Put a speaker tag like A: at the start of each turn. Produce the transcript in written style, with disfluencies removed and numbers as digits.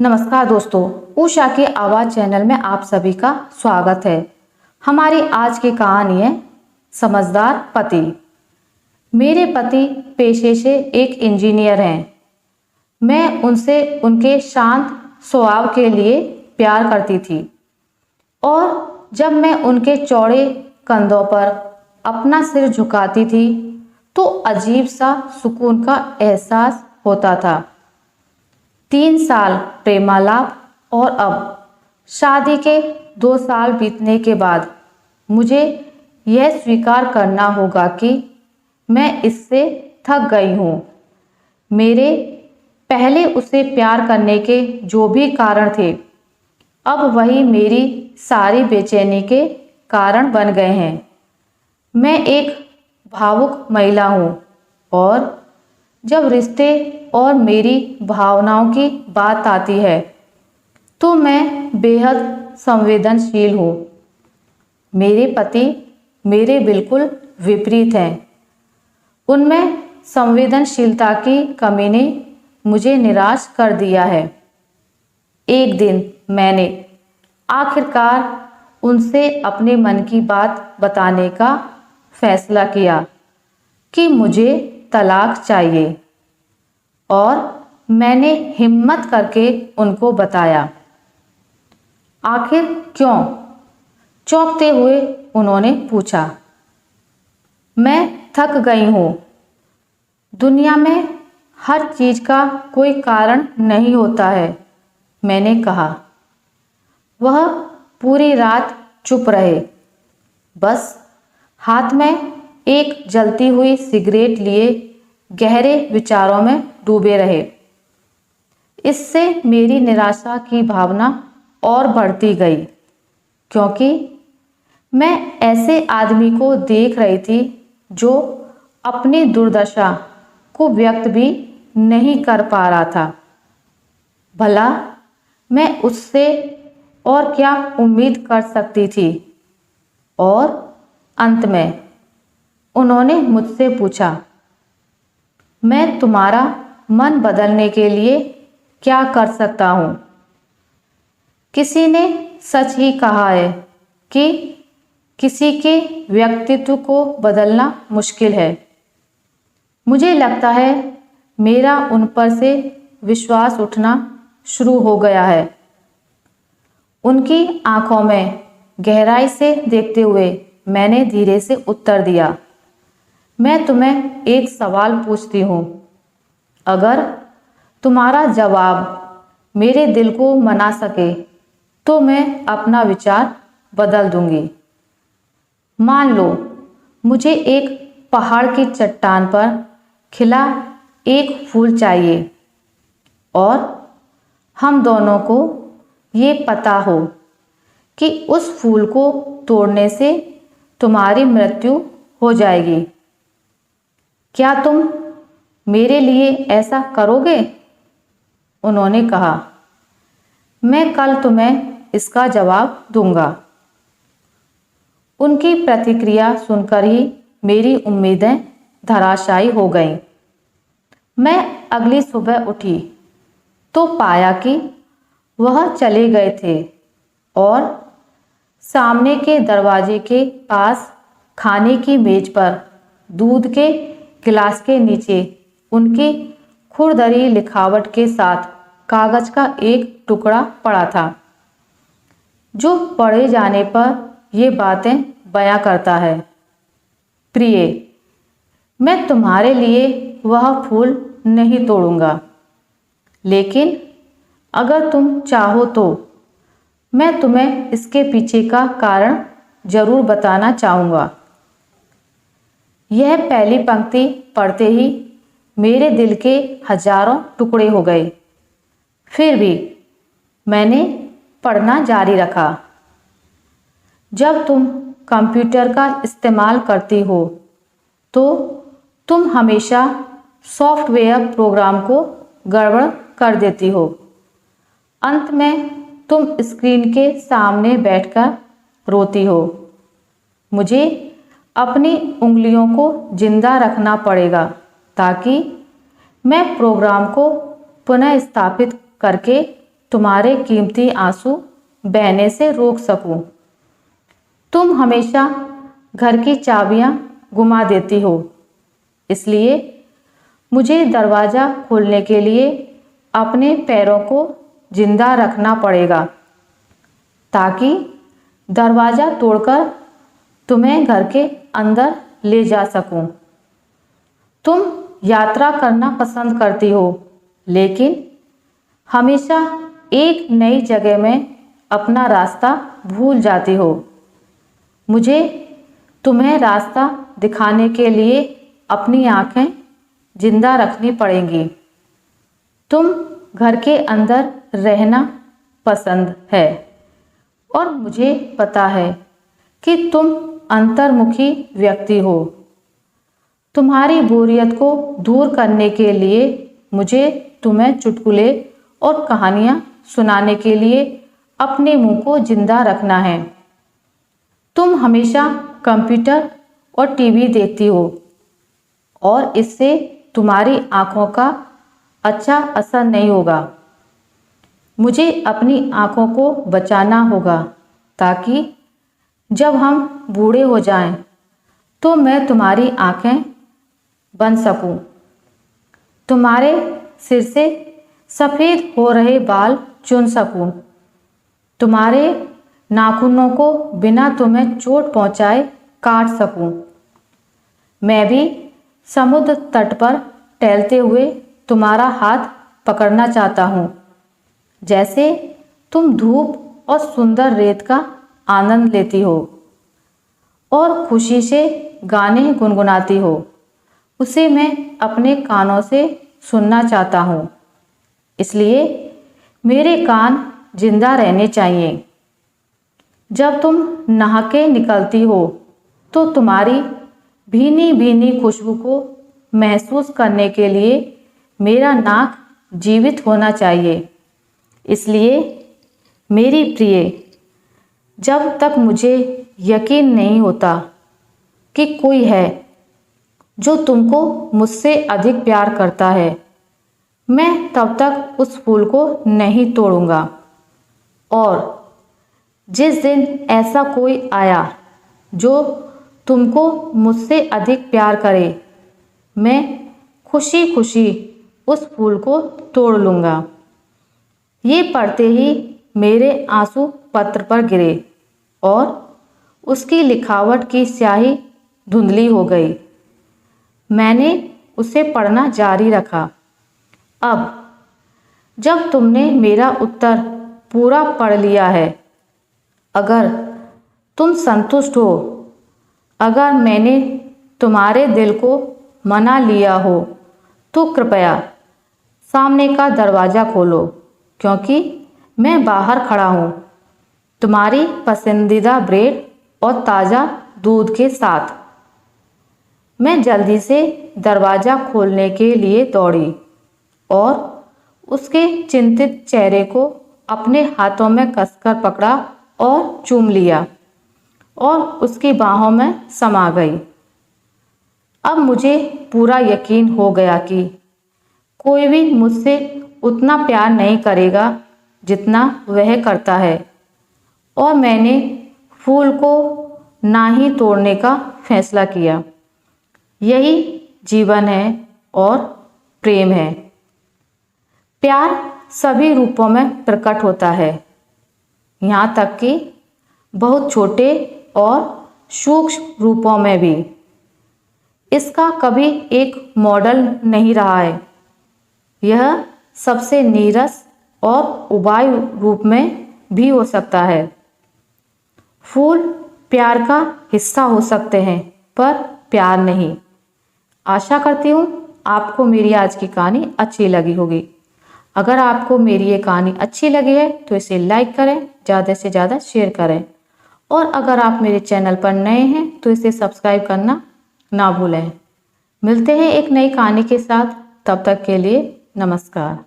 A: नमस्कार दोस्तों, उषा के आवाज़ चैनल में आप सभी का स्वागत है। हमारी आज की कहानी है समझदार पति। मेरे पति पेशे से एक इंजीनियर हैं। मैं उनसे उनके शांत स्वभाव के लिए प्यार करती थी और जब मैं उनके चौड़े कंधों पर अपना सिर झुकाती थी तो अजीब सा सुकून का एहसास होता था। 3 साल प्रेमालाप और अब शादी के 2 साल बीतने के बाद मुझे यह स्वीकार करना होगा कि मैं इससे थक गई हूँ। मेरे पहले उसे प्यार करने के जो भी कारण थे, अब वही मेरी सारी बेचैनी के कारण बन गए हैं। मैं एक भावुक महिला हूँ और जब रिश्ते और मेरी भावनाओं की बात आती है तो मैं बेहद संवेदनशील हूँ। मेरे पति मेरे बिल्कुल विपरीत हैं। उनमें संवेदनशीलता की कमी ने मुझे निराश कर दिया है। एक दिन मैंने आखिरकार उनसे अपने मन की बात बताने का फैसला किया कि मुझे तलाक चाहिए और मैंने हिम्मत करके उनको बताया। आखिर क्यों? चौंकते हुए उन्होंने पूछा। मैं थक गई हूँ। दुनिया में हर चीज का कोई कारण नहीं होता है, मैंने कहा। वह पूरी रात चुप रहे, बस हाथ में एक जलती हुई सिगरेट लिए गहरे विचारों में डूबे रहे। इससे मेरी निराशा की भावना और बढ़ती गई, क्योंकि मैं ऐसे आदमी को देख रही थी जो अपनी दुर्दशा को व्यक्त भी नहीं कर पा रहा था। भला मैं उससे और क्या उम्मीद कर सकती थी? और अंत में उन्होंने मुझसे पूछा, मैं तुम्हारा मन बदलने के लिए क्या कर सकता हूँ? किसी ने सच ही कहा है कि किसी के व्यक्तित्व को बदलना मुश्किल है। मुझे लगता है मेरा उन पर से विश्वास उठना शुरू हो गया है। उनकी आंखों में गहराई से देखते हुए मैंने धीरे से उत्तर दिया, मैं तुम्हें एक सवाल पूछती हूँ। अगर तुम्हारा जवाब मेरे दिल को मना सके तो मैं अपना विचार बदल दूंगी। मान लो मुझे एक पहाड़ की चट्टान पर खिला एक फूल चाहिए और हम दोनों को ये पता हो कि उस फूल को तोड़ने से तुम्हारी मृत्यु हो जाएगी। क्या तुम मेरे लिए ऐसा करोगे? उन्होंने कहा। मैं कल तुम्हें इसका जवाब दूंगा। उनकी प्रतिक्रिया सुनकर ही मेरी उम्मीदें धराशायी हो गईं। मैं अगली सुबह उठी तो पाया कि वह चले गए थे और सामने के दरवाजे के पास खाने की मेज पर दूध के गिलास के नीचे उनकी खुरदरी लिखावट के साथ कागज का एक टुकड़ा पड़ा था, जो पढ़े जाने पर ये बातें बयां करता है। प्रिय, मैं तुम्हारे लिए वह फूल नहीं तोड़ूंगा, लेकिन अगर तुम चाहो तो मैं तुम्हें इसके पीछे का कारण जरूर बताना चाहूँगा। यह पहली पंक्ति पढ़ते ही मेरे दिल के हजारों टुकड़े हो गए। फिर भी मैंने पढ़ना जारी रखा। जब तुम कंप्यूटर का इस्तेमाल करती हो तो तुम हमेशा सॉफ्टवेयर प्रोग्राम को गड़बड़ कर देती हो। अंत में तुम स्क्रीन के सामने बैठकर रोती हो। मुझे अपनी उंगलियों को जिंदा रखना पड़ेगा ताकि मैं प्रोग्राम को पुनः स्थापित करके तुम्हारे कीमती आंसू बहने से रोक सकूं। तुम हमेशा घर की चाबियां गुमा देती हो, इसलिए मुझे दरवाज़ा खोलने के लिए अपने पैरों को जिंदा रखना पड़ेगा, ताकि दरवाज़ा तोड़कर तुम्हें घर के अंदर ले जा सकूं। तुम यात्रा करना पसंद करती हो, लेकिन हमेशा एक नई जगह में अपना रास्ता भूल जाती हो। मुझे तुम्हें रास्ता दिखाने के लिए अपनी आँखें जिंदा रखनी पड़ेंगी। तुम घर के अंदर रहना पसंद है और मुझे पता है कि तुम अंतर्मुखी व्यक्ति हो। तुम्हारी बोरियत को दूर करने के लिए मुझे तुम्हें चुटकुले और कहानियाँ सुनाने के लिए अपने मुंह को जिंदा रखना है। तुम हमेशा कंप्यूटर और टीवी देखती हो और इससे तुम्हारी आँखों का अच्छा असर नहीं होगा। मुझे अपनी आँखों को बचाना होगा, ताकि जब हम बूढ़े हो जाएं तो मैं तुम्हारी आँखें बन सकूं। तुम्हारे सिर से सफ़ेद हो रहे बाल चुन सकूं। तुम्हारे नाखूनों को बिना तुम्हें चोट पहुंचाए काट सकूं। मैं भी समुद्र तट पर टहलते हुए तुम्हारा हाथ पकड़ना चाहता हूँ, जैसे तुम धूप और सुंदर रेत का आनंद लेती हो और खुशी से गाने गुनगुनाती हो। उसे मैं अपने कानों से सुनना चाहता हूँ, इसलिए मेरे कान जिंदा रहने चाहिए। जब तुम नहा के निकलती हो तो तुम्हारी भीनी भीनी खुशबू को महसूस करने के लिए मेरा नाक जीवित होना चाहिए। इसलिए मेरी प्रिय, जब तक मुझे यकीन नहीं होता कि कोई है जो तुमको मुझसे अधिक प्यार करता है, मैं तब तक उस फूल को नहीं तोड़ूंगा। और जिस दिन ऐसा कोई आया जो तुमको मुझसे अधिक प्यार करे, मैं खुशी खुशी उस फूल को तोड़ लूँगा। ये पढ़ते ही मेरे आंसू पत्र पर गिरे और उसकी लिखावट की स्याही धुंधली हो गई। मैंने उसे पढ़ना जारी रखा। अब जब तुमने मेरा उत्तर पूरा पढ़ लिया है, अगर तुम संतुष्ट हो, अगर मैंने तुम्हारे दिल को मना लिया हो, तो कृपया सामने का दरवाज़ा खोलो, क्योंकि मैं बाहर खड़ा हूँ तुम्हारी पसंदीदा ब्रेड और ताज़ा दूध के साथ। मैं जल्दी से दरवाज़ा खोलने के लिए दौड़ी और उसके चिंतित चेहरे को अपने हाथों में कसकर पकड़ा और चूम लिया और उसकी बाहों में समा गई। अब मुझे पूरा यकीन हो गया कि कोई भी मुझसे उतना प्यार नहीं करेगा जितना वह करता है, और मैंने फूल को ना ही तोड़ने का फैसला किया। यही जीवन है और प्रेम है। प्यार सभी रूपों में प्रकट होता है, यहाँ तक कि बहुत छोटे और सूक्ष्म रूपों में भी। इसका कभी एक मॉडल नहीं रहा है। यह सबसे नीरस और उबाऊ रूप में भी हो सकता है। फूल प्यार का हिस्सा हो सकते हैं, पर प्यार नहीं। आशा करती हूँ आपको मेरी आज की कहानी अच्छी लगी होगी। अगर आपको मेरी ये कहानी अच्छी लगी है तो इसे लाइक करें, ज़्यादा से ज़्यादा शेयर करें, और अगर आप मेरे चैनल पर नए हैं तो इसे सब्सक्राइब करना ना भूलें। मिलते हैं एक नई कहानी के साथ, तब तक के लिए नमस्कार।